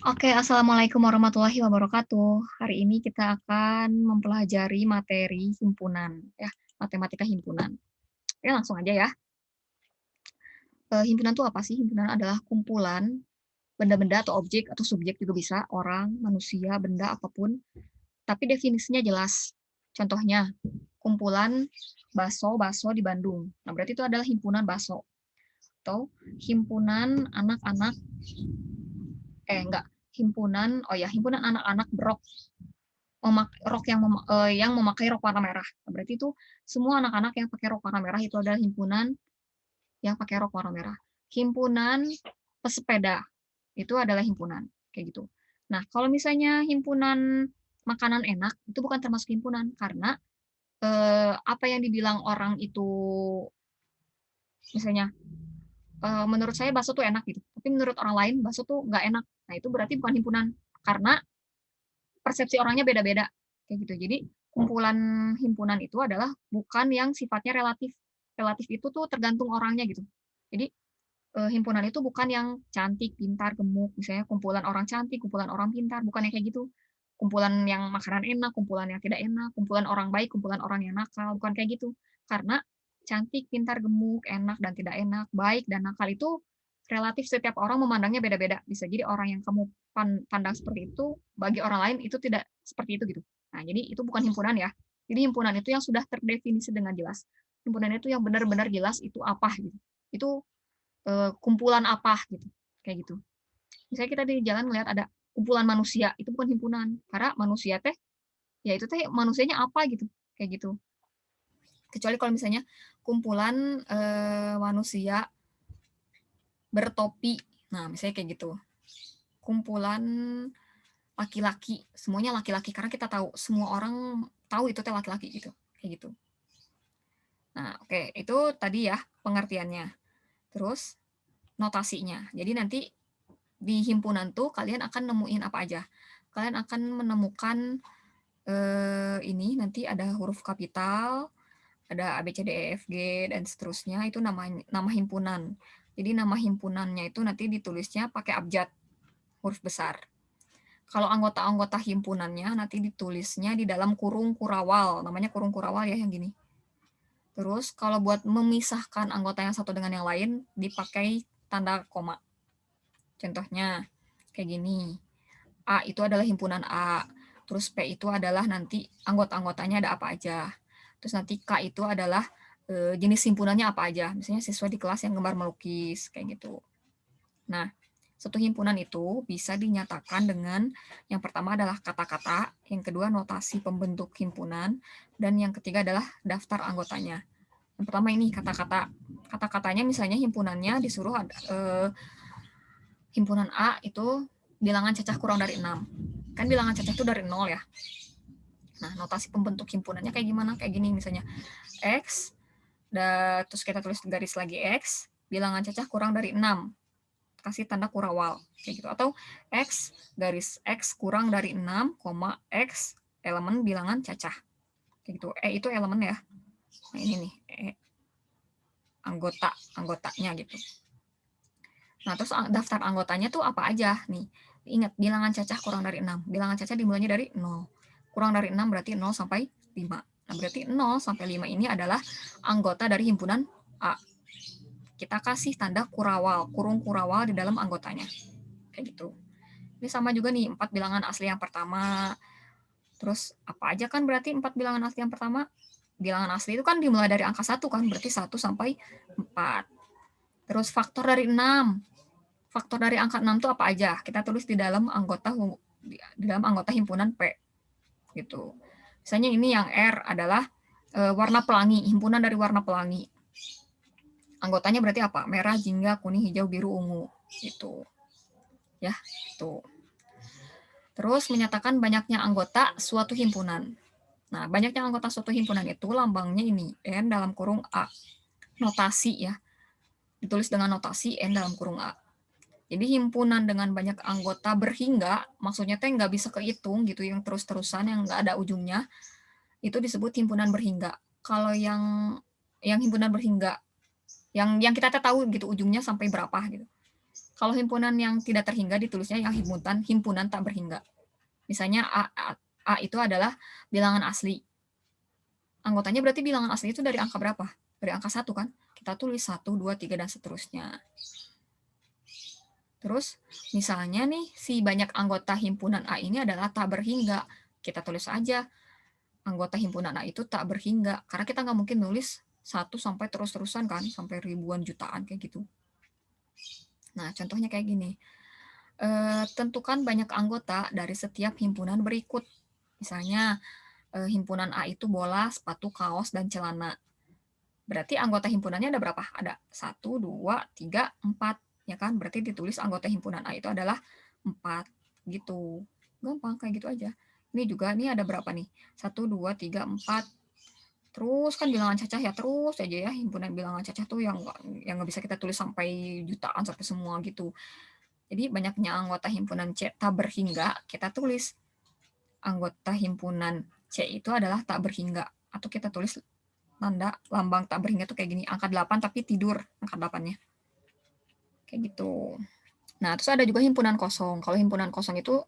Oke, assalamualaikum warahmatullahi wabarakatuh. Hari ini kita akan mempelajari materi himpunan, ya, matematika himpunan. Oke, langsung aja ya. Himpunan itu apa sih? Himpunan adalah kumpulan benda-benda atau objek atau subjek juga bisa, orang, manusia, benda, apapun, tapi definisinya jelas. Contohnya, kumpulan baso di Bandung. Nah, berarti itu adalah himpunan baso. Atau himpunan anak-anak, enggak, himpunan anak-anak berok. Yang memakai rok warna merah. Berarti itu semua anak-anak yang pakai rok warna merah itu adalah himpunan yang pakai rok warna merah. Himpunan pesepeda itu adalah himpunan kayak gitu. Nah, kalau misalnya himpunan makanan enak itu bukan termasuk himpunan karena apa yang dibilang orang itu misalnya menurut saya bakso tuh enak gitu, tapi menurut orang lain bakso tuh nggak enak. Nah, itu berarti bukan himpunan karena persepsi orangnya beda-beda kayak gitu. Jadi kumpulan himpunan itu adalah bukan yang sifatnya relatif. Relatif itu tuh tergantung orangnya gitu. Jadi himpunan itu bukan yang cantik, pintar, gemuk, misalnya kumpulan orang cantik, kumpulan orang pintar, bukan yang kayak gitu. Kumpulan yang makanan enak, kumpulan yang tidak enak, kumpulan orang baik, kumpulan orang yang nakal, bukan kayak gitu. Karena cantik, pintar, gemuk, enak dan tidak enak, baik dan nakal itu relatif setiap orang memandangnya beda-beda. Bisa jadi orang yang kamu pandang seperti itu, bagi orang lain itu tidak seperti itu gitu. Nah, jadi itu bukan himpunan ya. Jadi himpunan itu yang sudah terdefinisi dengan jelas. Himpunan itu yang benar-benar jelas itu apa gitu. Itu kumpulan apa gitu, kayak gitu. Misalnya kita di jalan ngelihat ada kumpulan manusia, itu bukan himpunan. Karena manusia teh, ya itu teh manusianya apa gitu, kayak gitu. Kecuali kalau misalnya kumpulan manusia bertopi, nah misalnya kayak gitu. Kumpulan laki-laki, semuanya laki-laki karena kita tahu semua orang tahu itu teh laki-laki gitu, kayak gitu. Nah, oke, itu tadi ya pengertiannya. Terus notasinya. Jadi nanti di himpunan tuh kalian akan nemuin apa aja. Kalian akan menemukan ini nanti ada huruf kapital, ada A B C D E F G dan seterusnya itu nama himpunan. Jadi nama himpunannya itu nanti ditulisnya pakai abjad huruf besar. Kalau anggota-anggota himpunannya nanti ditulisnya di dalam kurung kurawal, namanya kurung kurawal ya yang gini. Terus kalau buat memisahkan anggota yang satu dengan yang lain dipakai tanda koma. Contohnya kayak gini. A itu adalah himpunan A. Terus P itu adalah nanti anggota-anggotanya ada apa aja. Terus nanti K itu adalah jenis himpunannya apa aja. Misalnya siswa di kelas yang gemar melukis, kayak gitu. Nah, satu himpunan itu bisa dinyatakan dengan yang pertama adalah kata-kata, yang kedua notasi pembentuk himpunan, dan yang ketiga adalah daftar anggotanya. Yang pertama ini kata-kata. Kata-katanya misalnya himpunannya disuruh himpunan A itu bilangan cacah kurang dari 6. Kan bilangan cacah itu dari 0 ya. Nah, notasi pembentuk himpunannya kayak gimana? Kayak gini misalnya. X, terus kita tulis garis lagi X, bilangan cacah kurang dari 6. Kasih tanda kurawal. Kayak gitu. Atau X, garis X kurang dari 6, X, elemen bilangan cacah. Kayak gitu. Itu elemen ya. Nah, ini nih. Anggotanya gitu. Nah, terus daftar anggotanya tuh apa aja nih. Ingat, bilangan cacah kurang dari 6. Bilangan cacah dimulainya dari 0. Kurang dari 6 berarti 0 sampai 5. Nah, berarti 0 sampai 5 ini adalah anggota dari himpunan A. Kita kasih tanda kurawal, kurung kurawal di dalam anggotanya. Kayak gitu. Ini sama juga nih, 4 bilangan asli yang pertama. Terus apa aja kan berarti 4 bilangan asli yang pertama? Bilangan asli itu kan dimulai dari angka 1 kan, berarti 1 sampai 4. Terus faktor dari 6. Faktor dari angka 6 itu apa aja? Kita tulis di dalam anggota himpunan P gitu. Misalnya ini yang R adalah warna pelangi, himpunan dari warna pelangi. Anggotanya berarti apa? Merah, jingga, kuning, hijau, biru, ungu gitu. Ya, itu. Terus menyatakan banyaknya anggota suatu himpunan. Nah, banyaknya anggota suatu himpunan itu lambangnya ini, N dalam kurung A. Notasi ya. Ditulis dengan notasi N dalam kurung A. Jadi himpunan dengan banyak anggota berhingga, maksudnya teh nggak bisa kehitung gitu, yang terus-terusan, yang nggak ada ujungnya, itu disebut himpunan berhingga. Kalau yang himpunan berhingga, yang kita tahu gitu ujungnya sampai berapa gitu, Kalau himpunan yang tidak terhingga ditulisnya yang himpunan tak berhingga. Misalnya A itu adalah bilangan asli. Anggotanya berarti bilangan asli itu dari angka berapa? Dari angka 1 kan? Kita tulis 1, 2, 3, dan seterusnya. Terus misalnya nih si banyak anggota himpunan A ini adalah tak berhingga. Kita tulis aja anggota himpunan A itu tak berhingga. Karena kita nggak mungkin nulis 1 sampai terus-terusan kan, sampai ribuan jutaan kayak gitu. Nah, contohnya kayak gini. Tentukan banyak anggota dari setiap himpunan berikut. Misalnya himpunan A itu bola, sepatu, kaos, dan celana. Berarti anggota himpunannya ada berapa? Ada 1, 2, 3, 4. Ya kan? Berarti ditulis anggota himpunan A itu adalah 4. Gitu. Gampang, kayak gitu aja. Ini juga, ini ada berapa nih? 1, 2, 3, 4. Terus kan bilangan cacah ya, terus aja ya. Himpunan bilangan cacah tuh yang nggak bisa kita tulis sampai jutaan, sampai semua gitu. Jadi banyaknya anggota himpunan C tak berhingga, kita tulis anggota himpunan C itu adalah tak berhingga. Atau kita tulis tanda lambang tak berhingga tuh kayak gini, angka 8 tapi tidur angka 8-nya. Kayak gitu. Nah, terus ada juga himpunan kosong. Kalau himpunan kosong itu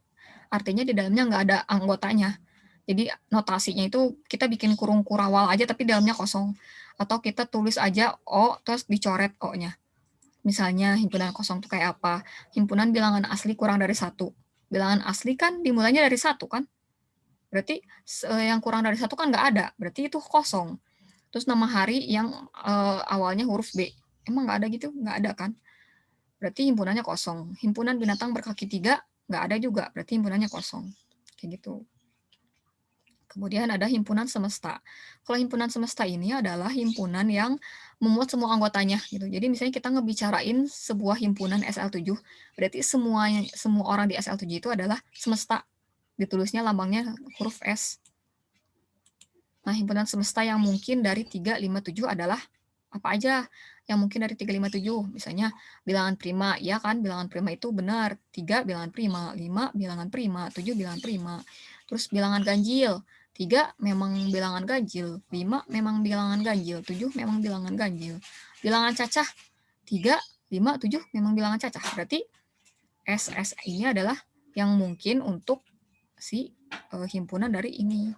artinya di dalamnya nggak ada anggotanya. Jadi notasinya itu kita bikin kurung kurawal aja tapi dalamnya kosong. Atau kita tulis aja O terus dicoret O-nya. Misalnya himpunan kosong itu kayak apa? Himpunan bilangan asli kurang dari 1. Bilangan asli kan dimulainya dari 1 kan? Berarti yang kurang dari 1 kan nggak ada. Berarti itu kosong. Terus nama hari yang awalnya huruf B. Emang nggak ada gitu? Nggak ada kan? Berarti himpunannya kosong. Himpunan binatang berkaki 3 nggak ada juga. Berarti himpunannya kosong. Kayak gitu. Kemudian ada himpunan semesta. Kalau himpunan semesta ini adalah himpunan yang memuat semua anggotanya gitu. Jadi misalnya kita ngebicarain sebuah himpunan SL7, berarti semua orang di SL7 itu adalah semesta. Ditulisnya lambangnya huruf S. Nah, himpunan semesta yang mungkin dari 3, 5, 7 adalah apa aja? Yang mungkin dari 3, 5, 7. Misalnya bilangan prima, ya kan? Bilangan prima itu benar. 3 bilangan prima, 5 bilangan prima, 7 bilangan prima. Terus bilangan ganjil. 3 memang bilangan ganjil, 5 memang bilangan ganjil, 7 memang bilangan ganjil. Bilangan cacah, 3, 5, 7 memang bilangan cacah. Berarti SS ini adalah yang mungkin untuk si himpunan dari ini.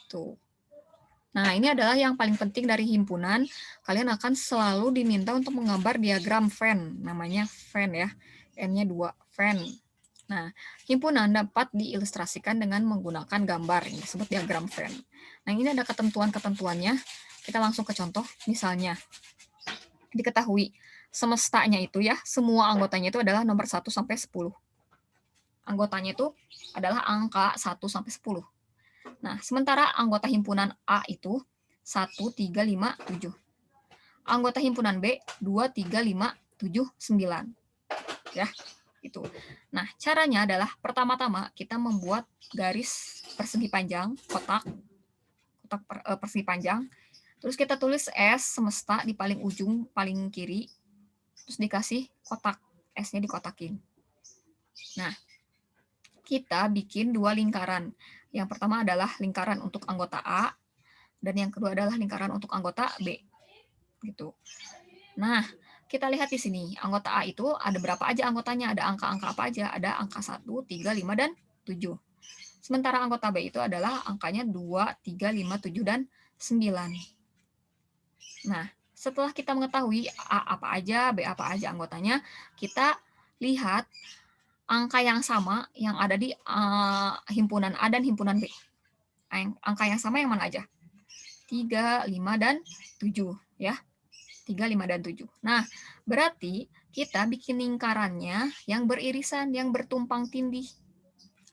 Tuh. Nah, ini adalah yang paling penting dari himpunan. Kalian akan selalu diminta untuk menggambar diagram Venn. Namanya Venn ya. N-nya 2, Venn. Nah, himpunan dapat diilustrasikan dengan menggunakan gambar. Ini disebut diagram Venn. Nah, ini ada ketentuan-ketentuannya. Kita langsung ke contoh. Misalnya, diketahui semestanya itu ya, semua anggotanya itu adalah nomor 1 sampai 10. Anggotanya itu adalah angka 1 sampai 10. Nah, sementara anggota himpunan A itu 1, 3, 5, 7. Anggota himpunan B 2, 3, 5, 7, 9. Ya, itu. Nah, caranya adalah pertama-tama kita membuat garis persegi panjang, kotak persegi panjang. Terus kita tulis S semesta di paling ujung, paling kiri. Terus dikasih kotak, S-nya dikotakin. Nah, kita bikin 2 lingkaran. Yang pertama adalah lingkaran untuk anggota A, dan yang kedua adalah lingkaran untuk anggota B. Gitu. Nah, kita lihat di sini, anggota A itu ada berapa aja anggotanya, ada angka-angka apa aja, ada angka 1, 3, 5, dan 7. Sementara anggota B itu adalah angkanya 2, 3, 5, 7, dan 9. Nah, setelah kita mengetahui A apa aja, B apa aja anggotanya, kita lihat angka yang sama yang ada di himpunan A dan himpunan B. Angka yang sama yang mana aja? 3, 5, dan 7. Ya, 3, 5, dan 7. Nah, berarti kita bikin lingkarannya yang beririsan, yang bertumpang tindih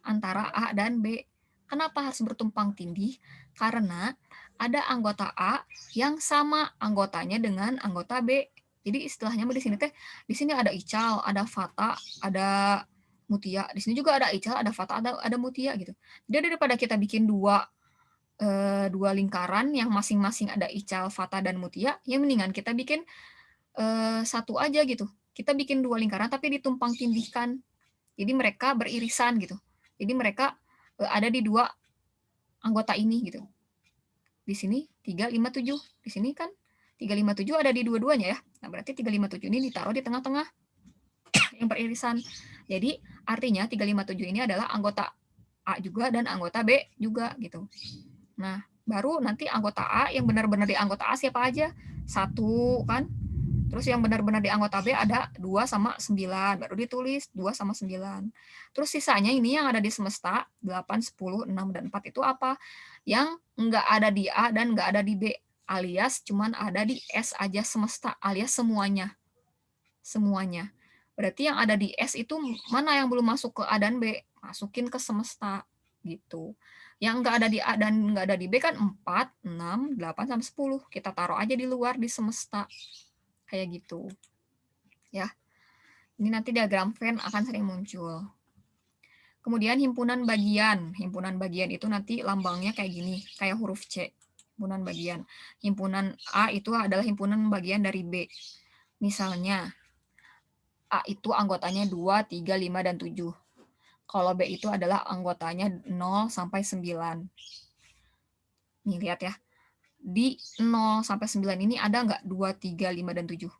antara A dan B. Kenapa harus bertumpang tindih? Karena ada anggota A yang sama anggotanya dengan anggota B. Jadi istilahnya di sini di sini ada Ical, ada Fata, ada Mutia. Di sini juga ada Ical, ada Fata, ada Mutia gitu. Jadi daripada kita bikin dua lingkaran yang masing-masing ada Ical, Fata, dan Mutia, ya mendingan kita bikin satu aja gitu. Kita bikin 2 lingkaran tapi ditumpang tindihkan. Jadi mereka beririsan gitu. Jadi mereka ada di 2 anggota ini gitu. Di sini 3, 5, 7. Di sini kan 3, 5, 7 ada di dua-duanya ya. Nah, berarti 3, 5, 7 ini ditaruh di tengah-tengah. yang peririsan. Jadi artinya 357 ini adalah anggota A juga dan anggota B juga gitu. Nah, baru nanti anggota A yang benar-benar di anggota A siapa aja? 1 kan? Terus yang benar-benar di anggota B ada 2 sama 9, baru ditulis 2 sama 9. Terus sisanya ini yang ada di semesta 8, 10, 6, dan 4 itu apa? Yang nggak ada di A dan nggak ada di B, alias cuman ada di S aja semesta, alias semuanya. Semuanya. Berarti yang ada di S itu mana yang belum masuk ke A dan B? Masukin ke semesta gitu. Yang nggak ada di A dan nggak ada di B kan 4, 6, 8, sampai 10. Kita taruh aja di luar di semesta. Kayak gitu. Ya. Ini nanti diagram Venn akan sering muncul. Kemudian himpunan bagian. Himpunan bagian itu nanti lambangnya kayak gini, kayak huruf C. Himpunan bagian. Himpunan A itu adalah himpunan bagian dari B. Misalnya, A itu anggotanya 2, 3, 5, dan 7. Kalau B itu adalah anggotanya 0 sampai 9. Nih, lihat ya. Di 0 sampai 9 ini ada nggak 2, 3, 5, dan 7?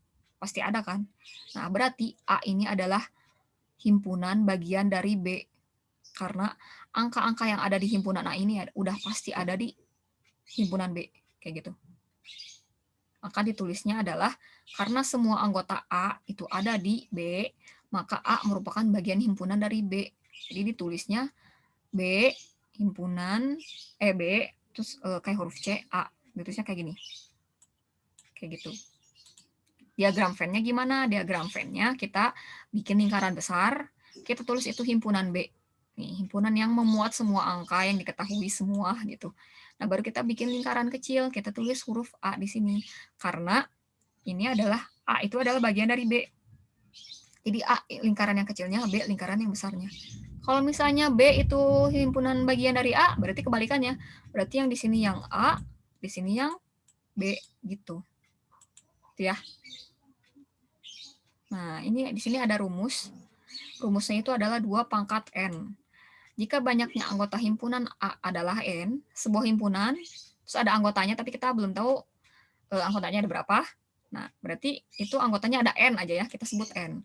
Pasti ada kan? Nah, berarti A ini adalah himpunan bagian dari B. Karena angka-angka yang ada di himpunan A ini udah pasti ada di himpunan B. Kayak gitu. Maka ditulisnya adalah karena semua anggota A itu ada di B, maka A merupakan bagian himpunan dari B. Jadi ditulisnya B himpunan B terus kayak huruf C A. Ditulisnya kayak gini. Kayak gitu. Diagram Venn-nya gimana? Diagram Venn-nya kita bikin lingkaran besar, kita tulis itu himpunan B. Nih, himpunan yang memuat semua angka yang diketahui semua gitu. Nah, baru kita bikin lingkaran kecil, kita tulis huruf A di sini. Karena ini adalah A itu adalah bagian dari B. Jadi A lingkaran yang kecilnya, B lingkaran yang besarnya. Kalau misalnya B itu himpunan bagian dari A, berarti kebalikannya. Berarti yang di sini yang A, di sini yang B gitu. Itu ya. Nah, ini di sini ada rumus. Rumusnya itu adalah 2 pangkat N. Jika banyaknya anggota himpunan A adalah N, sebuah himpunan, terus ada anggotanya, tapi kita belum tahu anggotanya ada berapa. Nah, berarti itu anggotanya ada N aja ya, kita sebut N.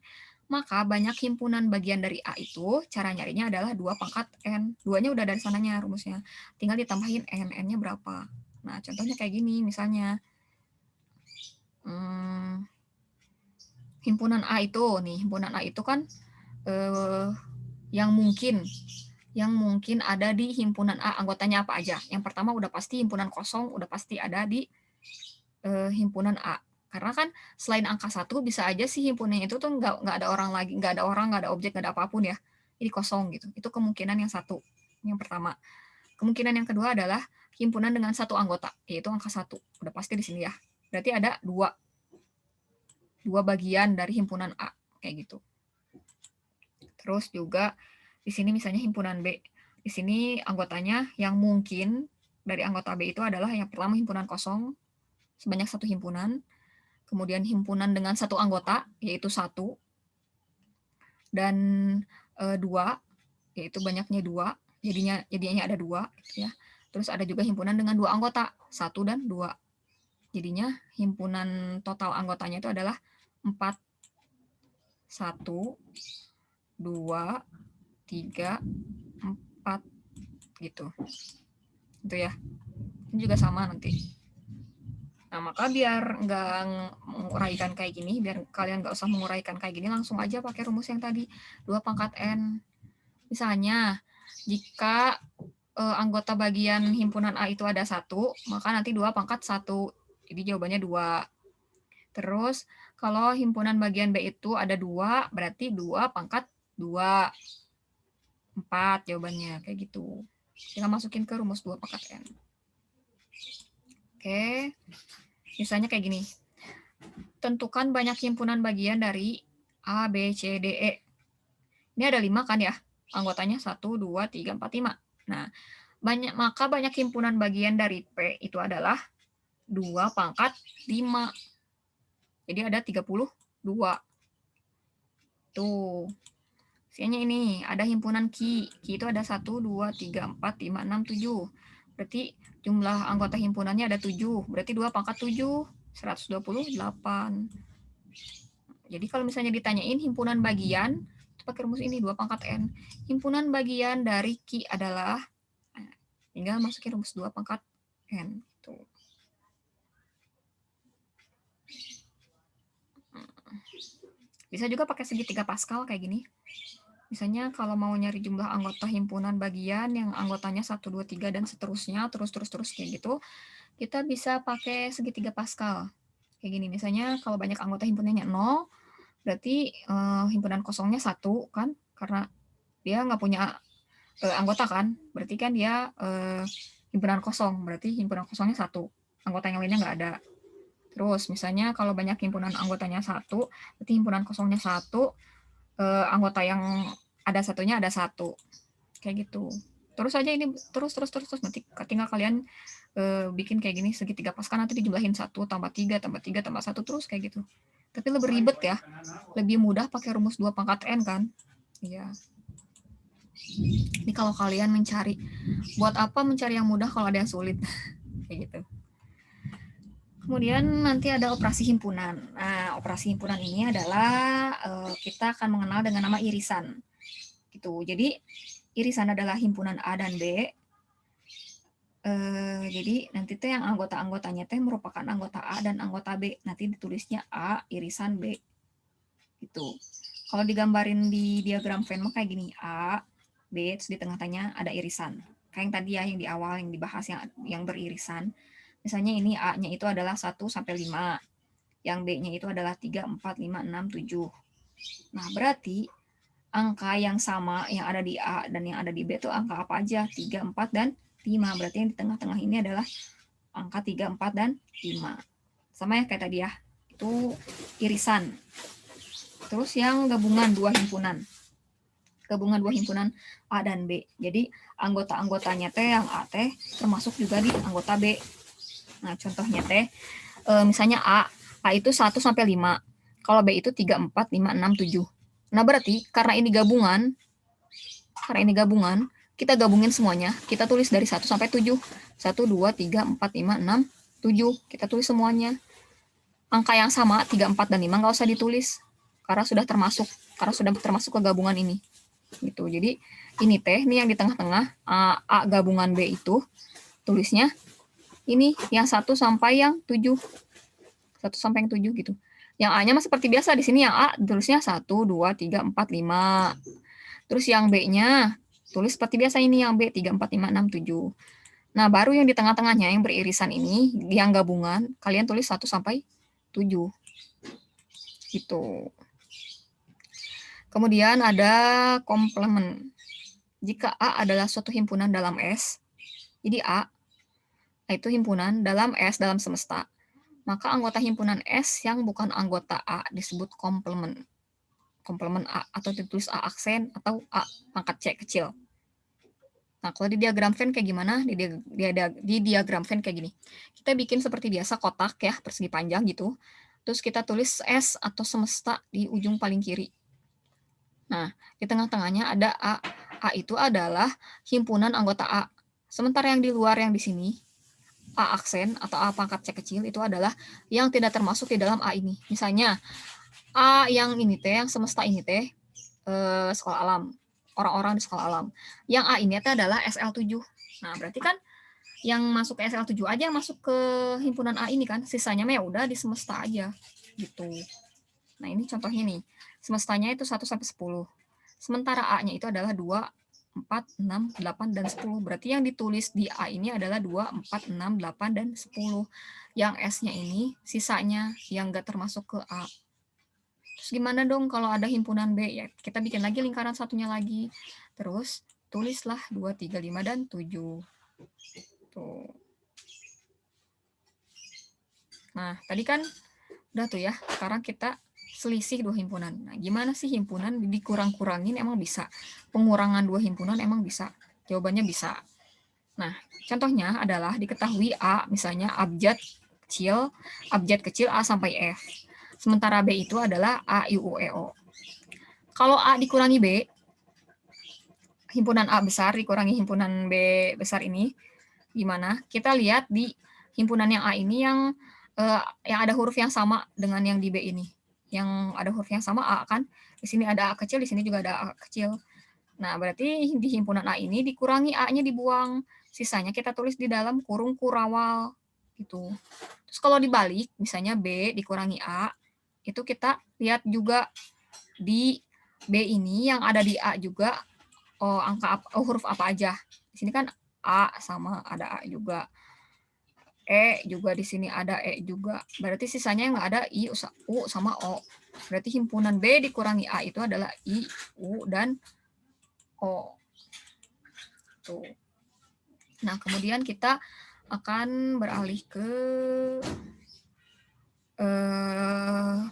Maka banyak himpunan bagian dari A itu, cara nyarinya adalah 2 pangkat N. 2-nya udah dari sananya rumusnya. Tinggal ditambahin N. N-nya berapa. Nah, contohnya kayak gini, misalnya. Himpunan A itu, nih, himpunan A itu kan yang mungkin ada di himpunan A, anggotanya apa aja. Yang pertama udah pasti himpunan kosong, udah pasti ada di himpunan A. Karena kan selain angka 1 bisa aja sih himpunannya itu tuh nggak ada orang lagi, nggak ada orang, nggak ada objek, nggak ada apapun ya. Jadi kosong gitu. Itu kemungkinan yang satu, yang pertama. Kemungkinan yang kedua adalah himpunan dengan satu anggota, yaitu angka 1. Udah pasti di sini ya. Berarti ada dua bagian dari himpunan A, kayak gitu. Terus juga di sini misalnya himpunan B. Di sini anggotanya yang mungkin dari anggota B itu adalah yang pertama himpunan kosong, sebanyak 1 himpunan. Kemudian himpunan dengan 1 anggota, yaitu 1. Dan 2, yaitu banyaknya 2. Jadinya ada 2. Gitu ya. Terus ada juga himpunan dengan 2 anggota, 1 dan 2. Jadinya himpunan total anggotanya itu adalah 4, 1, 2, 3, 4 gitu. Itu ya. Ini juga sama nanti. Nah, maka biar nggak menguraikan kayak gini, biar kalian nggak usah menguraikan kayak gini, langsung aja pakai rumus yang tadi, 2 pangkat N. Misalnya, jika anggota bagian himpunan A itu ada 1, maka nanti 2 pangkat 1. Jadi jawabannya 2. Terus, kalau himpunan bagian B itu ada 2, berarti 2 pangkat 2. 4 jawabannya, kayak gitu. Kita masukin ke rumus 2 pangkat N. Oke, misalnya kayak gini. Tentukan banyak himpunan bagian dari A, B, C, D, E. Ini ada 5 kan ya? Anggotanya 1, 2, 3, 4, 5. Nah, maka banyak himpunan bagian dari P itu adalah 2 pangkat 5. Jadi ada 32. Tuh. Isinya ini, ada himpunan Q. Q itu ada 1, 2, 3, 4, 5, 6, 7. Berarti jumlah anggota himpunannya ada 7. Berarti 2 pangkat 7, 128. Jadi kalau misalnya ditanyain himpunan bagian, pakai rumus ini 2 pangkat N. Himpunan bagian dari Q adalah, nah, tinggal masukin rumus 2 pangkat N. Tuh. Bisa juga pakai segitiga Pascal kayak gini. Misalnya kalau mau nyari jumlah anggota himpunan bagian yang anggotanya 1, 2, 3, dan seterusnya, terus kayak gitu, kita bisa pakai segitiga Pascal. Kayak gini, misalnya kalau banyak anggota himpunannya 0, berarti himpunan kosongnya 1 kan, karena dia nggak punya anggota kan, berarti kan dia himpunan kosong, berarti himpunan kosongnya 1, anggota yang lainnya nggak ada. Terus misalnya kalau banyak himpunan anggotanya 1, berarti himpunan kosongnya 1, anggota yang ada satunya ada 1, kayak gitu. Terus aja ini terus nanti tinggal kalian bikin kayak gini segitiga Pascal, nanti dijumlahin 1 tambah 3 tambah 3 tambah 1 terus kayak gitu. Tapi lebih ribet ya, lebih mudah pakai rumus 2 pangkat N kan. Iya. Ini kalau kalian mencari, buat apa mencari yang mudah kalau ada yang sulit? Kayak gitu. Kemudian nanti ada operasi himpunan. Nah, operasi himpunan ini adalah kita akan mengenal dengan nama irisan. Gitu. Jadi irisan adalah himpunan A dan B. Jadi nanti tuh yang anggota-anggotanya teh merupakan anggota A dan anggota B. Nanti ditulisnya A irisan B. Gitu. Kalau digambarin di diagram Venn mah kayak gini, A, B, terus di tengah-tengahnya ada irisan. Kayak yang tadi ya, yang di awal yang dibahas yang beririsan. Misalnya ini A-nya itu adalah 1 sampai 5. Yang B-nya itu adalah 3, 4, 5, 6, 7. Nah, berarti angka yang sama yang ada di A dan yang ada di B itu angka apa aja? 3, 4, dan 5. Berarti yang di tengah-tengah ini adalah angka 3, 4, dan 5. Sama ya kayak tadi ya. Itu irisan. Terus yang gabungan dua himpunan. Gabungan dua himpunan A dan B. Jadi anggota-anggotanya teh yang A teh termasuk juga di anggota B. Nah, contohnya teh misalnya A itu 1 sampai 5. Kalau B itu 3, 4, 5, 6, 7. Nah, berarti karena ini gabungan, kita gabungin semuanya, kita tulis dari 1 sampai 7. 1, 2, 3, 4, 5, 6, 7. Kita tulis semuanya. Angka yang sama, 3, 4, dan 5 nggak usah ditulis. Karena sudah termasuk ke gabungan ini. Gitu. Jadi ini teh, ini yang di tengah-tengah, A gabungan B itu, tulisnya ini yang 1 sampai yang 7. 1 sampai yang 7 gitu. Yang A-nya mah seperti biasa, di sini yang A tulisnya 1, 2, 3, 4, 5. Terus yang B-nya tulis seperti biasa, ini yang B 3, 4, 5, 6, 7. Nah, baru yang di tengah-tengahnya yang beririsan ini, yang gabungan, kalian tulis 1 sampai 7. Gitu. Kemudian ada komplement. Jika A adalah suatu himpunan dalam S, jadi A itu himpunan dalam S dalam semesta, maka anggota himpunan S yang bukan anggota A disebut komplement. Komplement A, atau ditulis A aksen atau A pangkat C kecil. Nah, kalau di diagram Venn kayak gimana? Di diagram Venn kayak gini. Kita bikin seperti biasa kotak ya, persegi panjang gitu. Terus kita tulis S atau semesta di ujung paling kiri. Nah, di tengah-tengahnya ada A. A itu adalah himpunan anggota A. Sementara yang di luar yang di sini, A aksen atau A pangkat C kecil itu adalah yang tidak termasuk di dalam A ini. Misalnya, A yang ini teh, yang semesta ini teh, sekolah alam. Orang-orang di sekolah alam. Yang A ini teh adalah SL7. Nah, berarti kan yang masuk ke SL7 aja masuk ke himpunan A ini kan. Sisanya mah ya udah di semesta aja. Gitu. Nah, ini contohnya nih. Semestanya itu 1 sampai 10. Sementara A-nya itu adalah 2, 4, 6, 8, dan 10. Berarti yang ditulis di A ini adalah 2, 4, 6, 8, dan 10. Yang S-nya ini sisanya yang nggak termasuk ke A. Terus gimana dong kalau ada himpunan B? Ya, kita bikin lagi lingkaran satunya lagi. Terus tulislah 2, 3, 5, dan 7. Tuh. Nah, tadi kan udah tuh ya. Sekarang kita selisih dua himpunan. Nah, gimana sih himpunan dikurang-kurangin emang bisa? Pengurangan dua himpunan emang bisa? Jawabannya bisa. Nah, contohnya adalah diketahui A, misalnya abjad kecil A sampai F. Sementara B itu adalah A, I, U, E, O. Kalau A dikurangi B, himpunan A besar dikurangi himpunan B besar ini, gimana? Kita lihat di himpunan yang A ini yang ada huruf yang sama dengan yang di B ini. yang ada huruf yang sama A kan. Di sini ada A kecil, di sini juga ada A kecil. Nah, berarti di himpunan A ini dikurangi A-nya dibuang. Sisanya kita tulis di dalam kurung kurawal gitu. Terus kalau dibalik, misalnya B dikurangi A, itu kita lihat juga di B ini yang ada di A juga huruf apa aja. Di sini kan A sama ada A juga. E juga di sini ada E juga. Berarti sisanya yang ada I, U sama O. Berarti himpunan B dikurangi A itu adalah I, U, dan O. Tuh. Nah, kemudian kita akan beralih ke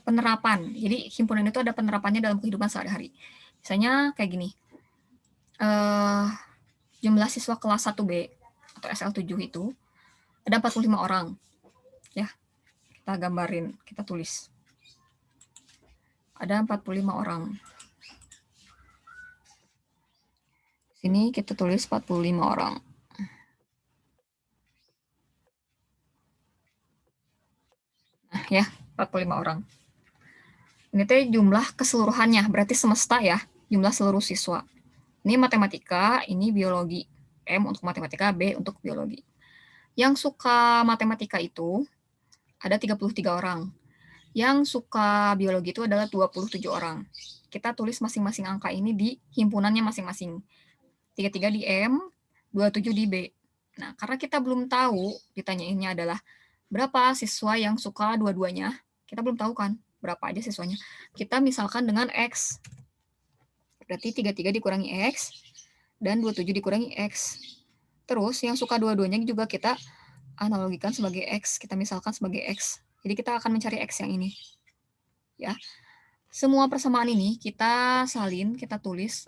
penerapan. Jadi himpunan itu ada penerapannya dalam kehidupan sehari-hari. Misalnya kayak gini. Jumlah siswa kelas 1B atau SL7 itu ada 45 orang. Ya, kita gambarin, kita tulis. Ada 45 orang. Sini kita tulis 45 orang. Nah, ya, 45 orang. Ini teh jumlah keseluruhannya, berarti semesta ya, jumlah seluruh siswa. Ini matematika, ini biologi. M untuk matematika, B untuk biologi. Yang suka matematika itu ada 33 orang. Yang suka biologi itu adalah 27 orang. Kita tulis masing-masing angka ini di himpunannya masing-masing. 33 di M, 27 di B. Nah, karena kita belum tahu, ditanyainnya adalah berapa siswa yang suka dua-duanya, kita belum tahu kan berapa aja siswanya. Kita misalkan dengan X. Berarti 33 dikurangi X, dan 27 dikurangi X. Terus yang suka dua-duanya juga kita analogikan sebagai X. Kita misalkan sebagai X. Jadi kita akan mencari X yang ini. Ya. Semua persamaan ini kita salin, kita tulis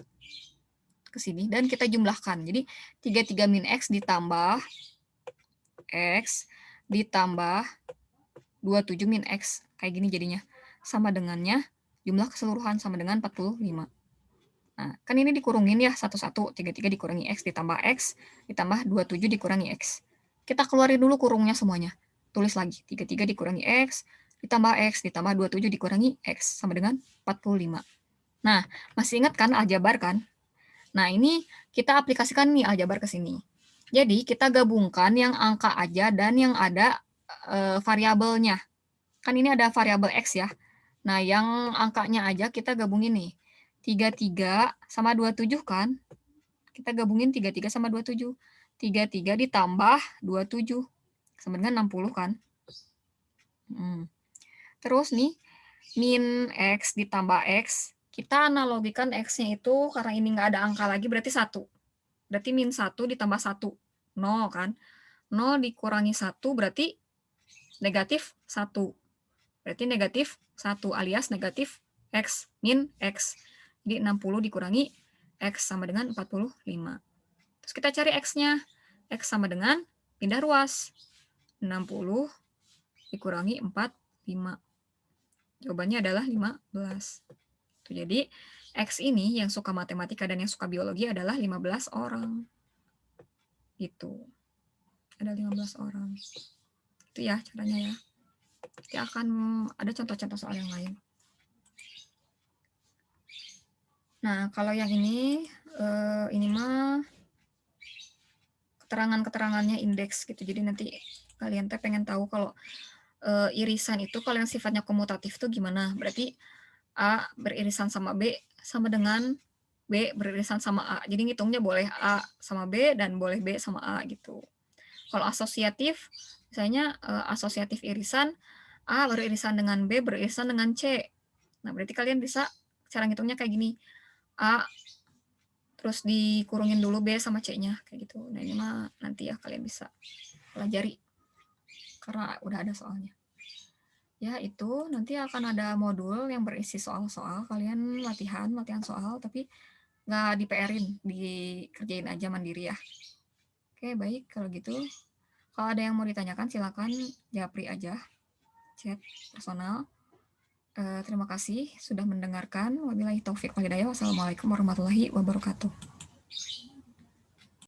ke sini, dan kita jumlahkan. Jadi 33 min X ditambah X ditambah 27 min X. Kayak gini jadinya. Sama dengannya, jumlah keseluruhan sama dengan 45. Nah, kan ini dikurungin ya satu-satu. 33 dikurangi X ditambah X ditambah 27 dikurangi X. Kita keluarin dulu kurungnya semuanya. Tulis lagi. 33 dikurangi X ditambah X ditambah 27 dikurangi X sama dengan 45. Nah, masih ingat kan aljabar kan? Nah, ini kita aplikasikan nih aljabar ke sini. Jadi, kita gabungkan yang angka aja dan yang ada variabelnya. Kan ini ada variabel X ya. Nah, yang angkanya aja kita gabungin nih. 33 sama 27 kan? Kita gabungin 33 sama 27. 33 ditambah 27. Sama dengan 60 kan? Terus nih, min X ditambah X. Kita analogikan X-nya itu, karena ini nggak ada angka lagi, berarti 1. Berarti min 1 ditambah 1. 0 kan? 0 dikurangi 1 berarti negatif 1. Berarti negatif 1 alias negatif X, min X. Jadi 60 dikurangi X sama dengan 45. Terus kita cari X-nya. X sama dengan pindah ruas. 60 dikurangi 45. Jawabannya adalah 15. Jadi X ini yang suka matematika dan yang suka biologi adalah 15 orang. Gitu. Ada 15 orang. Itu ya caranya ya. Nanti akan ada contoh-contoh soal yang lain. Nah, kalau yang ini mah keterangan-keterangannya indeks gitu. Jadi nanti kalian teh pengen tahu kalau irisan itu kalau yang sifatnya komutatif tuh gimana? Berarti A beririsan sama B sama dengan B beririsan sama A. Jadi ngitungnya boleh A sama B dan boleh B sama A gitu. Kalau asosiatif, misalnya asosiatif irisan, A beririsan dengan B beririsan dengan C. Nah, berarti kalian bisa cara ngitungnya kayak gini. A terus dikurungin dulu B sama C-nya kayak gitu. Nah, ini mah nanti ya kalian bisa pelajari karena udah ada soalnya. Ya, itu nanti akan ada modul yang berisi soal-soal. Kalian latihan soal, tapi nggak di PR-in, dikerjain aja mandiri ya. Oke, baik. Kalau gitu, kalau ada yang mau ditanyakan, silakan japri aja, chat personal. Terima kasih sudah mendengarkan. Wabillahi taufik wal hidayah. Wassalamualaikum warahmatullahi wabarakatuh.